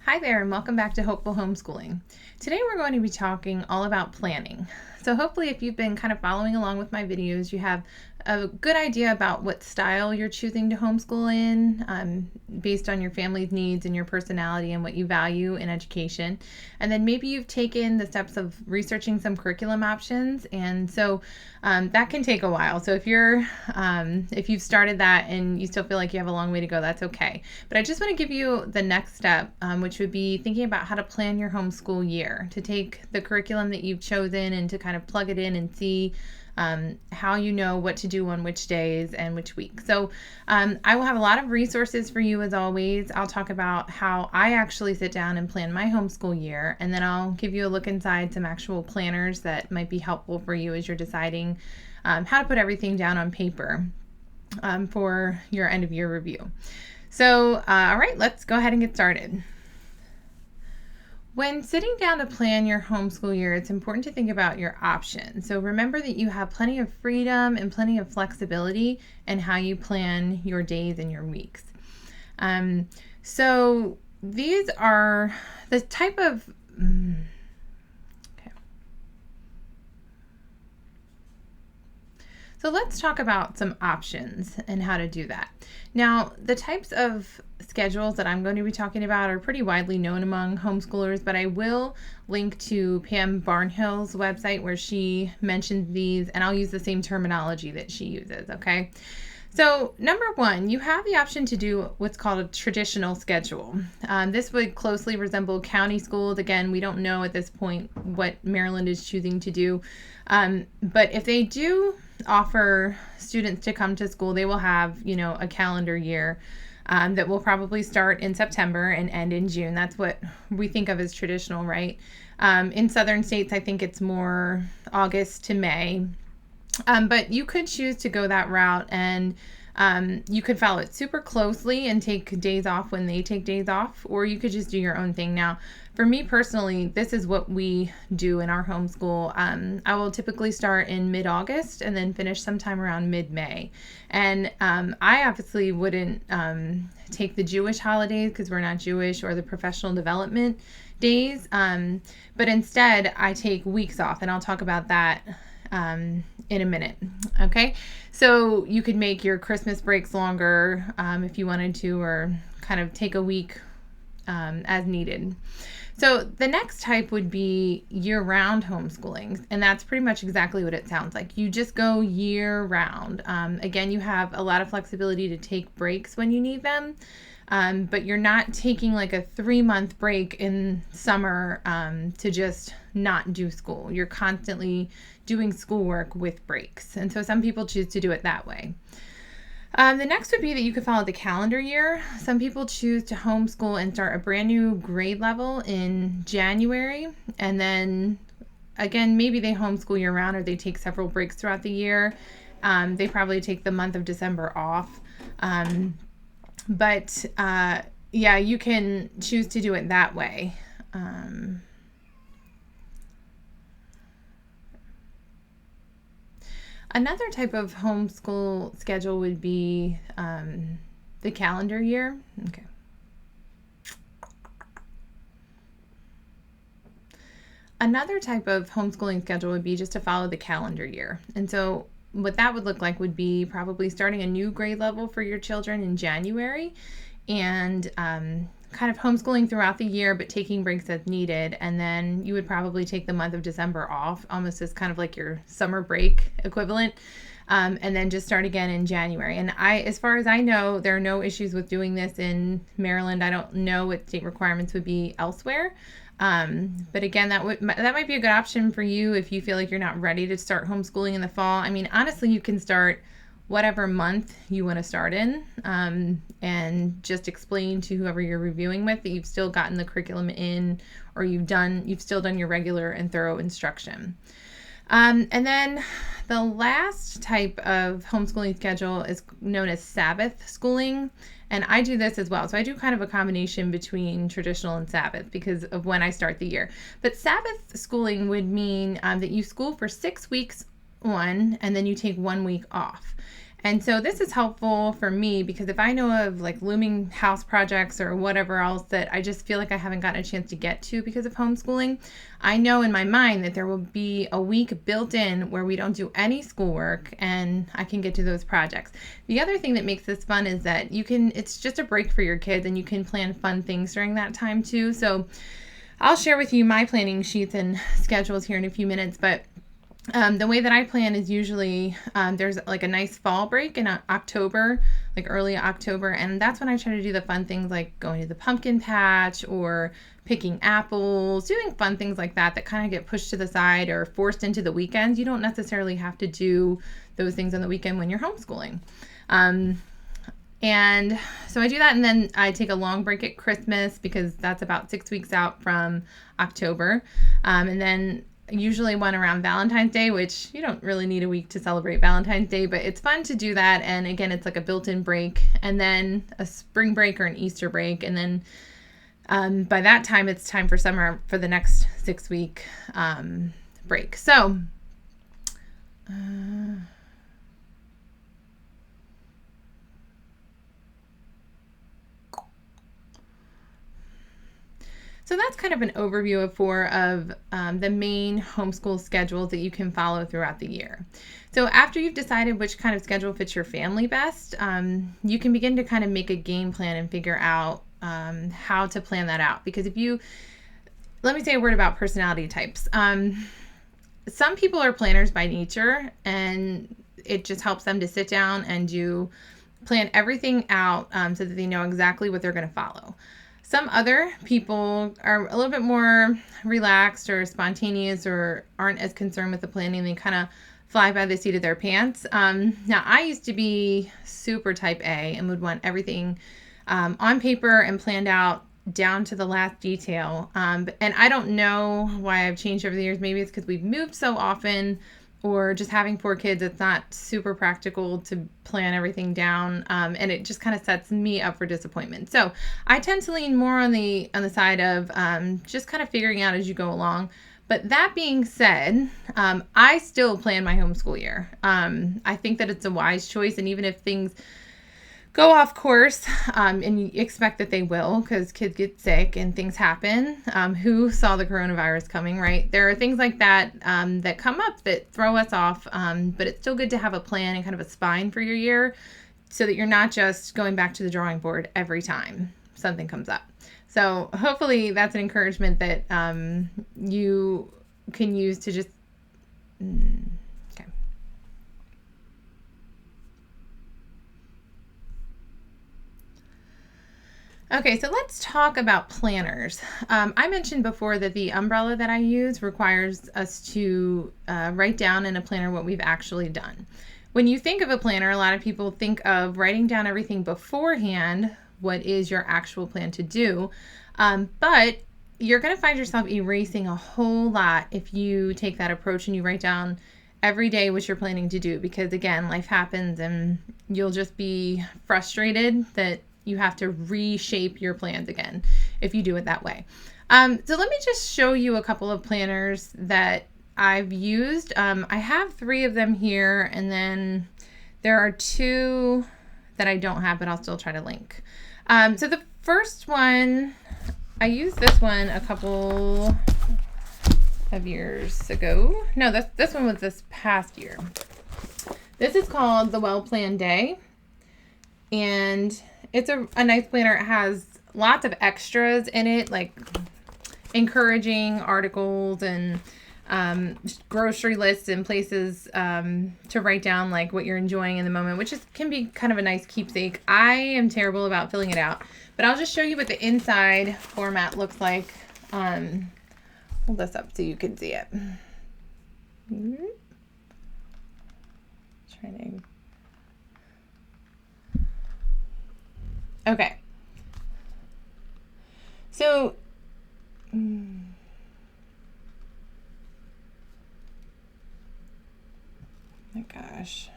Hi there, and welcome back to Hopeful Homeschooling. Today we're going to be talking all about planning. So hopefully if you've been kind of following along with my videos, you have a good idea about what style you're choosing to homeschool in based on your family's needs and your personality and what you value in education. And then maybe you've taken the steps of researching some curriculum options, and so that can take a while. So if you've started that and you still feel like you have a long way to go, that's okay. But I just want to give you the next step, which would be thinking about how to plan your homeschool year, to take the curriculum that you've chosen and to kind of plug it in and see how you know what to do on which days and which week. So I will have a lot of resources for you as always. I'll talk about how I actually sit down and plan my homeschool year, and then I'll give you a look inside some actual planners that might be helpful for you as you're deciding how to put everything down on paper for your end of year review. So, all right, let's go ahead and get started. When sitting down to plan your homeschool year, it's important to think about your options. So remember that you have plenty of freedom and plenty of flexibility in how you plan your days and your weeks. So these are the type of... So let's talk about some options and how to do that. Now, the types of schedules that I'm going to be talking about are pretty widely known among homeschoolers, but I will link to Pam Barnhill's website where she mentions these, and I'll use the same terminology that she uses, okay? So number one, you have the option to do what's called a traditional schedule. This would closely resemble county schools. Again, we don't know at this point what Maryland is choosing to do. But if they do offer students to come to school, they will have, a calendar year that will probably start in September and end in June. That's what we think of as traditional, right? In southern states, I think it's more August to May. But you could choose to go that route, and you could follow it super closely and take days off when they take days off, or you could just do your own thing. Now, for me personally, this is what we do in our homeschool. I will typically start in mid-August and then finish sometime around mid-May. And I obviously wouldn't take the Jewish holidays because we're not Jewish, or the professional development days. But instead, I take weeks off, and I'll talk about that in a minute. Okay, so you could make your Christmas breaks longer if you wanted to, or kind of take a week as needed. So the next type would be year-round homeschooling, and that's pretty much exactly what it sounds like. You just go year-round. Again, you have a lot of flexibility to take breaks when you need them, but you're not taking like a 3-month break in summer to just not do school. You're constantly doing schoolwork with breaks, and so some people choose to do it that way. The next would be that you could follow the calendar year. Some people choose to homeschool and start a brand new grade level in January, and then again, maybe they homeschool year round, or they take several breaks throughout the year. They probably take the month of December off. But you can choose to do it that way. Another type of homeschool schedule would be the calendar year. Okay. Another type of homeschooling schedule would be just to follow the calendar year. And so what that would look like would be probably starting a new grade level for your children in January, and kind of homeschooling throughout the year, but taking breaks as needed. And then you would probably take the month of December off, almost as kind of like your summer break equivalent, and then just start again in January. And as far as I know, there are no issues with doing this in Maryland. I don't know what state requirements would be elsewhere. But again, that might be a good option for you if you feel like you're not ready to start homeschooling in the fall. I mean, honestly, you can start whatever month you want to start in, and just explain to whoever you're reviewing with that you've still gotten the curriculum in, or you've still done your regular and thorough instruction. And then the last type of homeschooling schedule is known as Sabbath schooling. And I do this as well. So I do kind of a combination between traditional and Sabbath because of when I start the year. But Sabbath schooling would mean that you school for 6 weeks and then you take 1 week off. And so this is helpful for me because if I know of like looming house projects or whatever else that I just feel like I haven't gotten a chance to get to because of homeschooling, I know in my mind that there will be a week built in where we don't do any schoolwork and I can get to those projects. The other thing that makes this fun is that it's just a break for your kids and you can plan fun things during that time too. So I'll share with you my planning sheets and schedules here in a few minutes, but the way that I plan is usually there's like a nice fall break in October, like early October, and that's when I try to do the fun things like going to the pumpkin patch or picking apples, doing fun things like that kind of get pushed to the side or forced into the weekends. You don't necessarily have to do those things on the weekend when you're homeschooling. And so I do that, and then I take a long break at Christmas because that's about 6 weeks out from October. And then usually one around Valentine's Day, which you don't really need a week to celebrate Valentine's Day, but it's fun to do that. And again, it's like a built-in break, and then a spring break or an Easter break. And then by that time, it's time for summer for the next 6-week break. So So that's kind of an overview of 4 of the main homeschool schedules that you can follow throughout the year. So after you've decided which kind of schedule fits your family best, you can begin to kind of make a game plan and figure out how to plan that out. Because let me say a word about personality types. Some people are planners by nature, and it just helps them to sit down and plan everything out so that they know exactly what they're going to follow. Some other people are a little bit more relaxed or spontaneous or aren't as concerned with the planning. They kind of fly by the seat of their pants. Now, I used to be super type A and would want everything on paper and planned out down to the last detail. And I don't know why I've changed over the years. Maybe it's because we've moved so often, or just having 4 kids, it's not super practical to plan everything down, and it just kind of sets me up for disappointment. So I tend to lean more on the side of just kind of figuring out as you go along. But that being said, I still plan my homeschool year. I think that it's a wise choice, and even if things go off course, and you expect that they will, because kids get sick and things happen. Who saw the coronavirus coming, right? There are things like that that come up that throw us off, but it's still good to have a plan and kind of a spine for your year so that you're not just going back to the drawing board every time something comes up. So hopefully that's an encouragement that you can use to just... Okay, so let's talk about planners. I mentioned before that the umbrella that I use requires us to write down in a planner what we've actually done. When you think of a planner, a lot of people think of writing down everything beforehand, what is your actual plan to do, but you're going to find yourself erasing a whole lot if you take that approach and you write down every day what you're planning to do, because again, life happens and you'll just be frustrated that you have to reshape your plans again if you do it that way. So let me just show you a couple of planners that I've used. I have 3 of them here, and then there are 2 that I don't have, but I'll still try to link. So the first one, I used this one a couple of years ago. No, this one was this past year. This is called the Well Planned Day, and it's a nice planner. It has lots of extras in it, like encouraging articles and grocery lists and places to write down like what you're enjoying in the moment, which can be kind of a nice keepsake. I am terrible about filling it out, but I'll just show you what the inside format looks like. Hold this up so you can see it. Trying to... Okay. So, my gosh.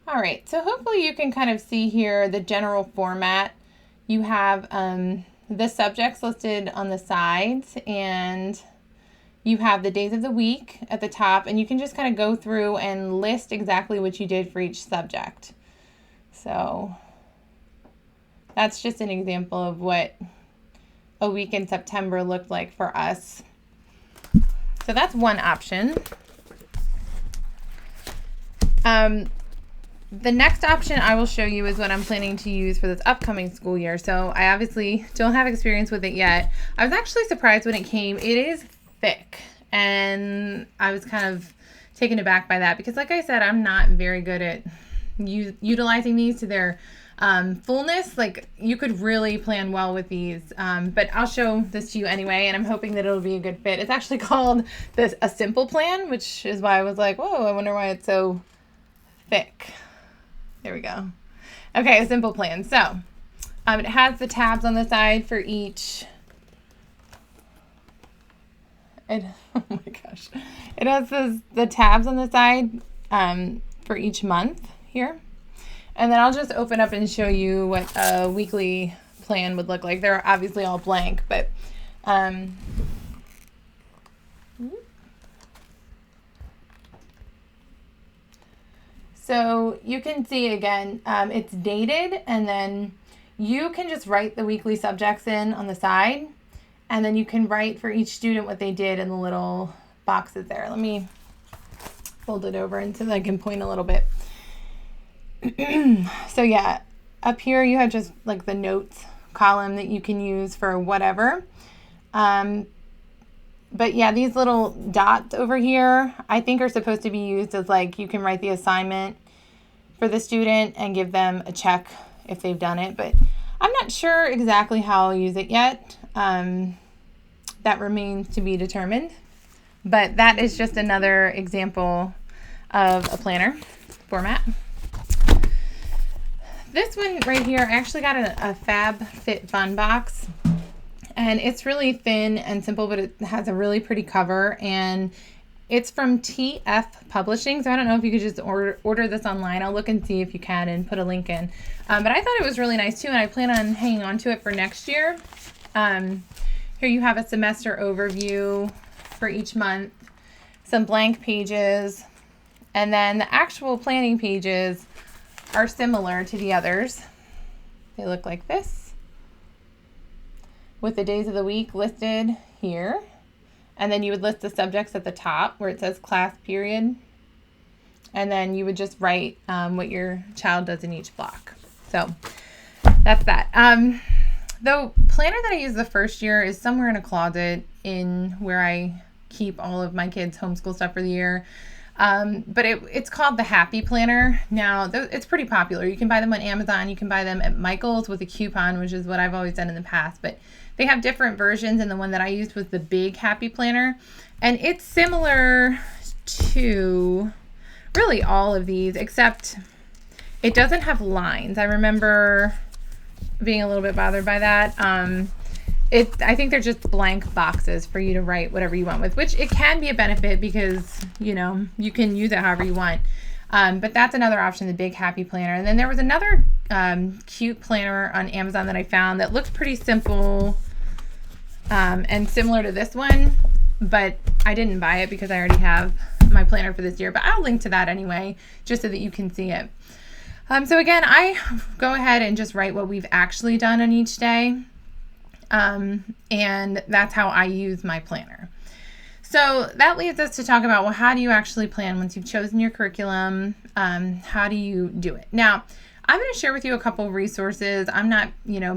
All right, so hopefully you can kind of see here the general format. You have the subjects listed on the sides, and you have the days of the week at the top, and you can just kind of go through and list exactly what you did for each subject. So that's just an example of what a week in September looked like for us. So that's one option. The next option I will show you is what I'm planning to use for this upcoming school year. So I obviously don't have experience with it yet. I was actually surprised when it came. It is thick, and I was kind of taken aback by that because, like I said, I'm not very good at utilizing these to their fullness. Like, you could really plan well with these, but I'll show this to you anyway, and I'm hoping that it'll be a good fit. It's actually called a simple plan, which is why I was like, whoa, I wonder why it's so thick. There we go. Okay, a simple plan. So it has the tabs on the side for each. Oh my gosh. It has the tabs on the side for each month here. And then I'll just open up and show you what a weekly plan would look like. They're obviously all blank, but so you can see again, it's dated, and then you can just write the weekly subjects in on the side, and then you can write for each student what they did in the little boxes there. Let me fold it over until I can point a little bit. So yeah, up here you have just like the notes column that you can use for whatever. But yeah, these little dots over here, I think are supposed to be used as like, you can write the assignment for the student and give them a check if they've done it. But I'm not sure exactly how I'll use it yet. That remains to be determined. But that is just another example of a planner format. This one right here, I actually got a Fab Fit Fun box. And it's really thin and simple, but it has a really pretty cover, and it's from TF Publishing. So I don't know if you could just order this online. I'll look and see if you can and put a link in. But I thought it was really nice too, and I plan on hanging on to it for next year. Here you have a semester overview for each month, some blank pages, and then the actual planning pages are similar to the others. They look like this, with the days of the week listed here. And then you would list the subjects at the top where it says class period. And then you would just write what your child does in each block. So that's that. The planner that I used the first year is somewhere in a closet in where I keep all of my kids' homeschool stuff for the year. But it's called the Happy Planner. Now, it's pretty popular. You can buy them on Amazon. You can buy them at Michael's with a coupon, which is what I've always done in the past. But they have different versions, and the one that I used was the Big Happy Planner. And it's similar to really all of these, except it doesn't have lines. I remember being a little bit bothered by that. I think they're just blank boxes for you to write whatever you want with, which it can be a benefit because, you know, you can use it however you want. But that's another option, the Big Happy Planner. And then there was another cute planner on Amazon that I found that looked pretty simple and similar to this one, but I didn't buy it because I already have my planner for this year. But I'll link to that anyway, just so that you can see it. So again, I go ahead and just write what we've actually done on each day. And that's how I use my planner. So that leads us to talk about, well, how do you actually plan once you've chosen your curriculum? How do you do it? Now, I'm going to share with you a couple of resources. I'm not,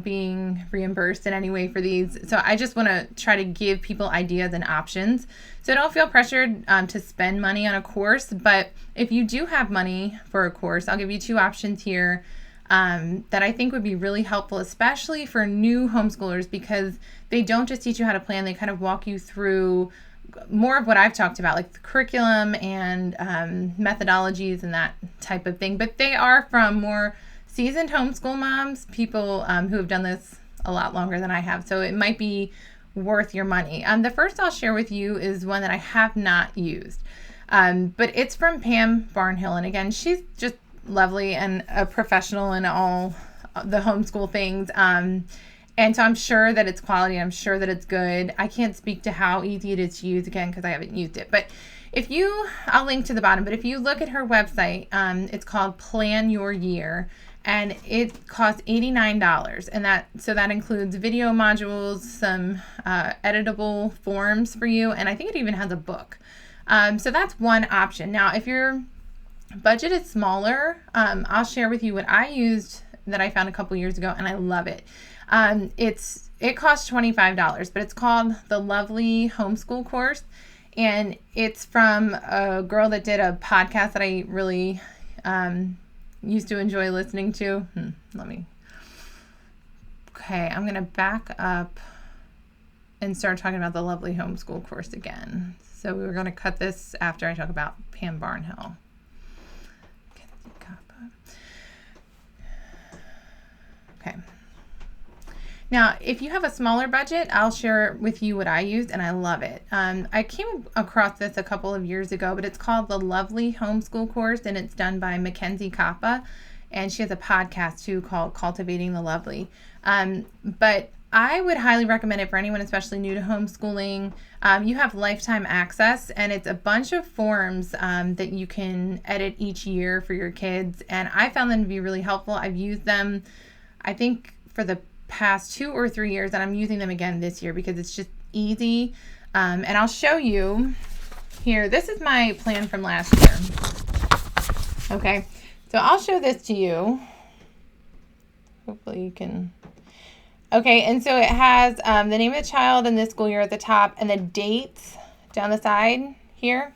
being reimbursed in any way for these. So I just want to try to give people ideas and options. So don't feel pressured to spend money on a course. But if you do have money for a course, I'll give you two options here that I think would be really helpful, especially for new homeschoolers, because they don't just teach you how to plan. They kind of walk you through more of what I've talked about, like the curriculum and methodologies and that type of thing. But they are from more seasoned homeschool moms, people who have done this a lot longer than I have. So it might be worth your money. The first I'll share with you is one that I have not used, but it's from Pam Barnhill. And again, she's just lovely and a professional in all the homeschool things. And And so I'm sure that it's quality. I'm sure that it's good. I can't speak to how easy it is to use, again, because I haven't used it. But I'll link to the bottom, but if you look at her website, it's called Plan Your Year, and it costs $89. And that includes video modules, some editable forms for you, and I think it even has a book. So that's one option. Now, if your budget is smaller, I'll share with you what I used that I found a couple years ago, and I love it. It costs $25, but it's called the Lovely Homeschool Course, and it's from a girl that did a podcast that I really used to enjoy listening to. Okay, I'm gonna back up and start talking about the Lovely Homeschool Course again. So we were gonna cut this after I talk about Pam Barnhill. Okay. Now, if you have a smaller budget, I'll share with you what I used, and I love it. I came across this a couple of years ago, but it's called the Lovely Homeschool Course, and it's done by Mackenzie Kappa, and she has a podcast too called Cultivating the Lovely. But I would highly recommend it for anyone, especially new to homeschooling. You have lifetime access, and it's a bunch of forms that you can edit each year for your kids, and I found them to be really helpful. I've used them, I think, for the past 2 or 3 years, and I'm using them again this year because it's just easy. And I'll show you here. This is my plan from last year. Okay, so I'll show this to you. Hopefully you can. Okay, and so it has the name of the child and this school year at the top, and the dates down the side here.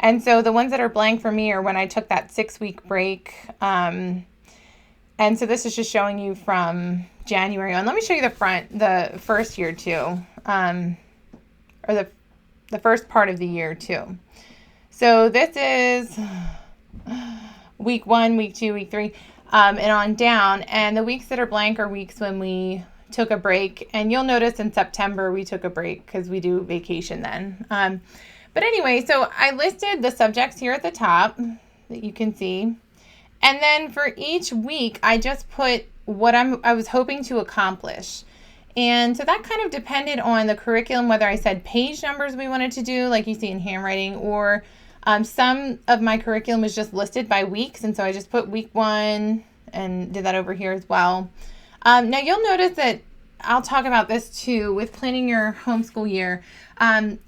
And so the ones that are blank for me are when I took that 6-week break. And so this is just showing you from January on. Let me show you the first year too, or the first part of the year too. So this is week 1, week 2, week 3, and on down. And the weeks that are blank are weeks when we took a break. And you'll notice in September we took a break because we do vacation then. But anyway, so I listed the subjects here at the top that you can see. And then for each week, I just put what I was hoping to accomplish. And so that kind of depended on the curriculum, whether I said page numbers we wanted to do, like you see in handwriting, or some of my curriculum was just listed by weeks. And so I just put week 1 and did that over here as well. Now you'll notice that I'll talk about this too with planning your homeschool year.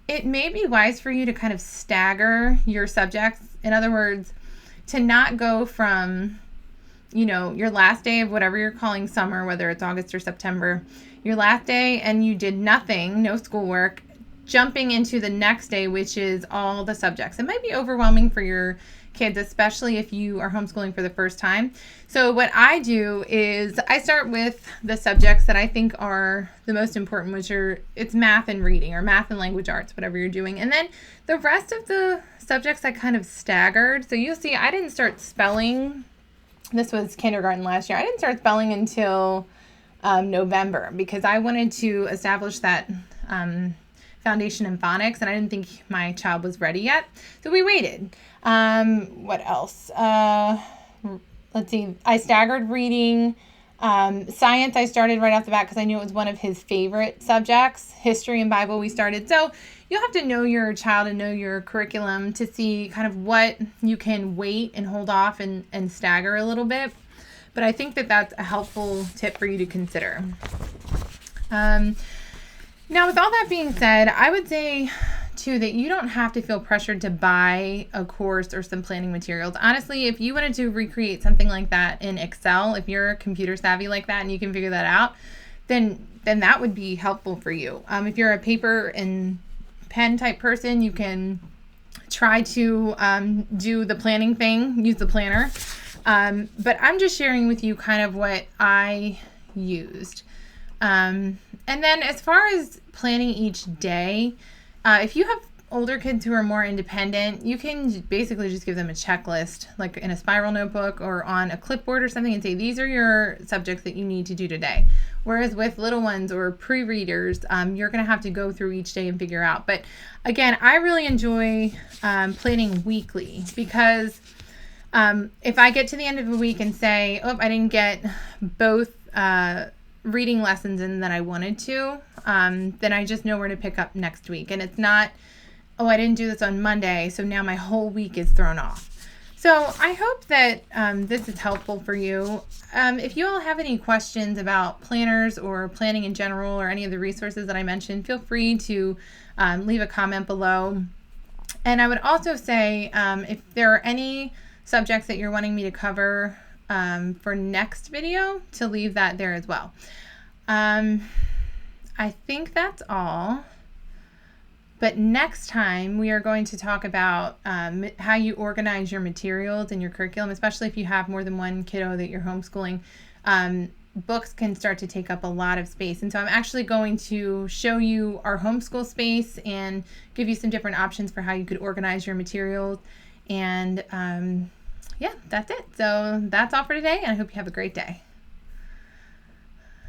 It may be wise for you to kind of stagger your subjects. In other words, to not go from, your last day of whatever you're calling summer, whether it's August or September, your last day and you did nothing, no schoolwork, jumping into the next day, which is all the subjects. It might be overwhelming for your kids, especially if you are homeschooling for the first time. So what I do is I start with the subjects that I think are the most important, which it's math and reading, or math and language arts, whatever you're doing. And then the rest of the subjects I kind of staggered. So you'll see I didn't start spelling. This was kindergarten last year. I didn't start spelling until November because I wanted to establish that foundation in phonics, and I didn't think my child was ready yet. So we waited. What else? Let's see. I staggered reading. Science I started right off the bat because I knew it was one of his favorite subjects. History and Bible we started. So you'll have to know your child and know your curriculum to see kind of what you can wait and hold off and stagger a little bit. But I think that that's a helpful tip for you to consider. Now, with all that being said, I would say, too, that you don't have to feel pressured to buy a course or some planning materials. Honestly, if you wanted to recreate something like that in Excel, if you're computer savvy like that and you can figure that out, then that would be helpful for you. If you're a paper and pen type person, you can try to do the planning thing, use the planner. But I'm just sharing with you kind of what I used. And then as far as planning each day, if you have older kids who are more independent, you can basically just give them a checklist, like in a spiral notebook or on a clipboard or something, and say, these are your subjects that you need to do today. Whereas with little ones or pre-readers, you're going to have to go through each day and figure out. But again, I really enjoy planning weekly because if I get to the end of the week and say, oh, I didn't get both reading lessons in that I wanted to, then I just know where to pick up next week. And it's not, oh, I didn't do this on Monday, so now my whole week is thrown off. So I hope that this is helpful for you. If you all have any questions about planners or planning in general or any of the resources that I mentioned, feel free to leave a comment below. And I would also say if there are any subjects that you're wanting me to cover for next video, to leave that there as well. I think that's all. But next time we are going to talk about how you organize your materials in your curriculum, especially if you have more than one kiddo that you're homeschooling. Books can start to take up a lot of space. And so I'm actually going to show you our homeschool space and give you some different options for how you could organize your materials. And yeah, that's it. So that's all for today, and I hope you have a great day.